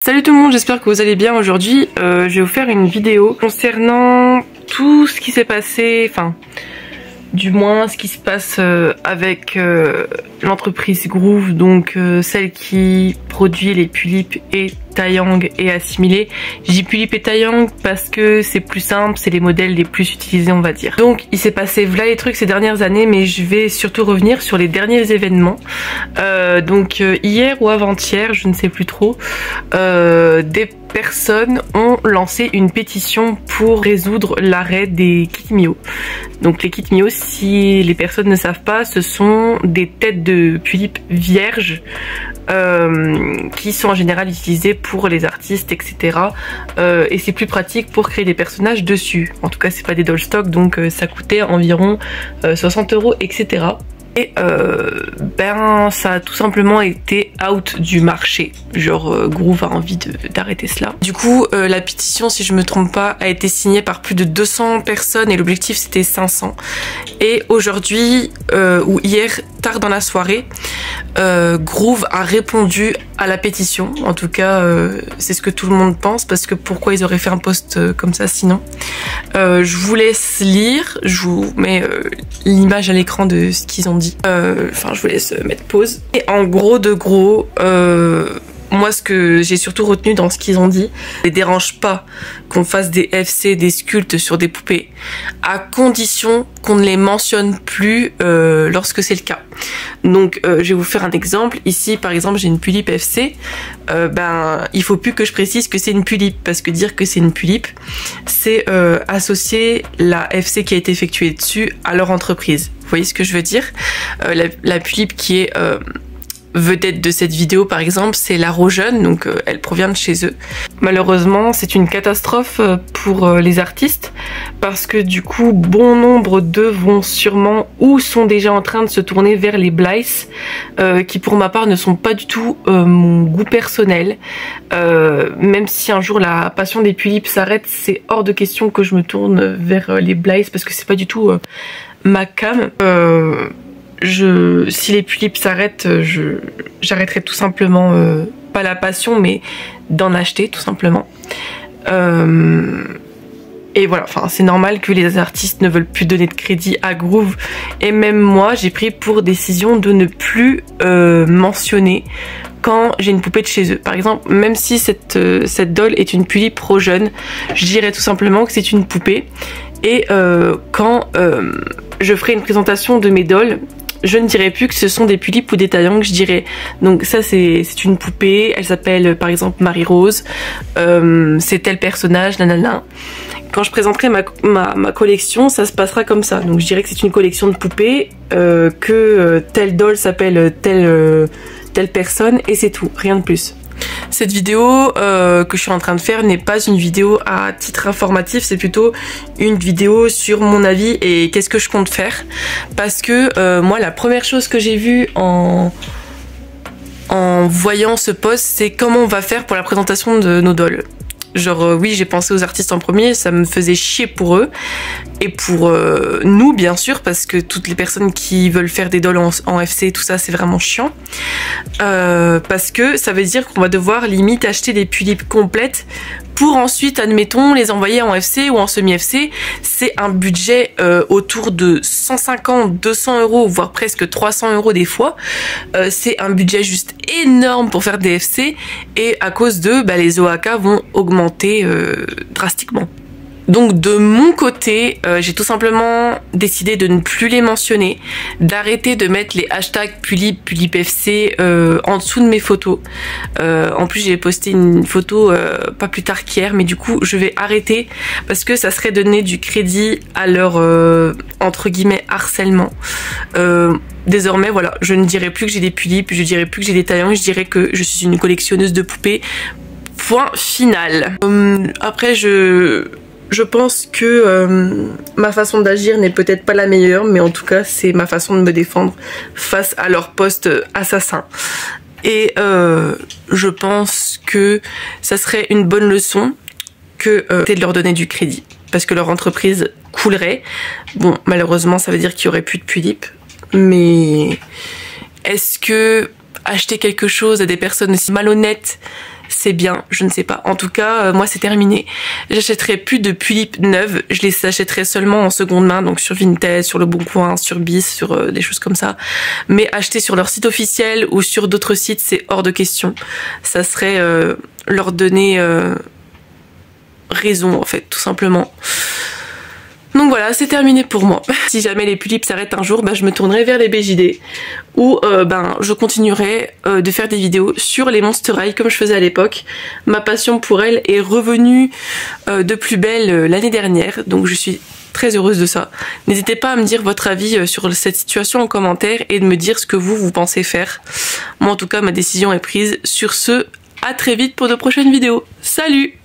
Salut tout le monde, j'espère que vous allez bien. Aujourd'hui je vais vous faire une vidéo concernant tout ce qui s'est passé, enfin du moins ce qui se passe avec l'entreprise Groove, donc celle qui produit les Pulip et Taeyang et assimilés. Je dis Pulip et Taeyang parce que c'est plus simple, c'est les modèles les plus utilisés on va dire. Donc il s'est passé voilà les trucs ces dernières années, mais je vais surtout revenir sur les derniers événements. Hier ou avant-hier, je ne sais plus trop, des personnes ont lancé une pétition pour résoudre l'arrêt des kits Mio. Donc les kits Mio, si les personnes ne savent pas, ce sont des têtes de Pulip vierges qui sont en général utilisées pour les artistes, etc. Et c'est plus pratique pour créer des personnages dessus. En tout cas, c'est pas des doll stock, donc ça coûtait environ 60 €, etc. Et ça a tout simplement été out du marché. Genre Groove a envie d'arrêter cela. Du coup la pétition, si je me trompe pas, a été signée par plus de 200 personnes et l'objectif c'était 500. Et aujourd'hui ou hier tard dans la soirée, Groove a répondu à la pétition. En tout cas c'est ce que tout le monde pense, parce que pourquoi ils auraient fait un post comme ça sinon. Je vous laisse lire, je vous mets l'image à l'écran de ce qu'ils ont dit. Enfin je vous laisse mettre pause. Et en gros de gros, moi ce que j'ai surtout retenu dans ce qu'ils ont dit, ça ne dérange pas qu'on fasse des FC, des sculptes sur des poupées, à condition qu'on ne les mentionne plus lorsque c'est le cas. Donc je vais vous faire un exemple. Ici par exemple j'ai une Pulip FC, il faut plus que je précise que c'est une Pulip, parce que dire que c'est une Pulip, c'est associer la FC qui a été effectuée dessus à leur entreprise. Vous voyez ce que je veux dire? La Pulip qui est vedette de cette vidéo par exemple, c'est la Rojeune, donc elle provient de chez eux. Malheureusement c'est une catastrophe pour les artistes, parce que du coup bon nombre d'eux vont sûrement ou sont déjà en train de se tourner vers les Blythe, qui pour ma part ne sont pas du tout mon goût personnel. Même si un jour la passion des Pulip s'arrête, c'est hors de question que je me tourne vers les Blythe, parce que c'est pas du tout ma cam. Si les Pulip s'arrêtent, j'arrêterai tout simplement, pas la passion, mais d'en acheter tout simplement. Et voilà, enfin c'est normal que les artistes ne veulent plus donner de crédit à Groove, et même moi j'ai pris pour décision de ne plus mentionner quand j'ai une poupée de chez eux. Par exemple, même si cette doll est une Pulip Rojeune, je dirais tout simplement que c'est une poupée. Et quand je ferai une présentation de mes dolls, je ne dirai plus que ce sont des Pulip ou des Taeyang, je dirais donc ça c'est une poupée, elle s'appelle par exemple Marie-Rose, c'est tel personnage, nanana. Quand je présenterai ma collection, ça se passera comme ça. Donc je dirais que c'est une collection de poupées, que telle doll s'appelle telle personne, et c'est tout, rien de plus. Cette vidéo que je suis en train de faire n'est pas une vidéo à titre informatif, c'est plutôt une vidéo sur mon avis et qu'est-ce que je compte faire. Parce que moi la première chose que j'ai vue en voyant ce post, c'est comment on va faire pour la présentation de nos dolls. Genre oui, j'ai pensé aux artistes en premier, ça me faisait chier pour eux et pour nous bien sûr, parce que toutes les personnes qui veulent faire des dolls en FC tout ça c'est vraiment chiant, parce que ça veut dire qu'on va devoir limite acheter des Pulip complètes pour ensuite admettons les envoyer en FC ou en semi-FC. C'est un budget autour de 150, 200 €, voire presque 300 € des fois. C'est un budget juste énorme pour faire des FC, et à cause de les OAK vont augmenter drastiquement. Donc de mon côté, j'ai tout simplement décidé de ne plus les mentionner, d'arrêter de mettre les hashtags Pulip, Pulip FC en dessous de mes photos. En plus j'ai posté une photo pas plus tard qu'hier, mais du coup je vais arrêter parce que ça serait donner du crédit à leur entre guillemets harcèlement. Désormais voilà, je ne dirai plus que j'ai des Pulip, je dirai plus que j'ai des Taeyang, je dirais que je suis une collectionneuse de poupées. Point final. Après je pense que ma façon d'agir n'est peut-être pas la meilleure, mais en tout cas c'est ma façon de me défendre face à leur poste assassin. Et je pense que ça serait une bonne leçon que de leur donner du crédit, parce que leur entreprise coulerait. Bon, malheureusement ça veut dire qu'il y aurait plus de Pulip, mais est-ce que acheter quelque chose à des personnes aussi malhonnêtes, c'est bien, je ne sais pas. En tout cas, moi c'est terminé. J'achèterai plus de tulipes neuves, je les achèterai seulement en seconde main, donc sur Vinted, sur Le Bon Coin, sur Bis, sur des choses comme ça. Mais acheter sur leur site officiel ou sur d'autres sites, c'est hors de question. Ça serait leur donner raison en fait, tout simplement. Donc voilà, c'est terminé pour moi. Si jamais les tulipes s'arrêtent un jour, je me tournerai vers les BJD où je continuerai de faire des vidéos sur les Monster High comme je faisais à l'époque. Ma passion pour elles est revenue de plus belle l'année dernière, donc je suis très heureuse de ça. N'hésitez pas à me dire votre avis sur cette situation en commentaire et de me dire ce que vous pensez faire. Moi en tout cas, ma décision est prise. Sur ce, à très vite pour de prochaines vidéos. Salut!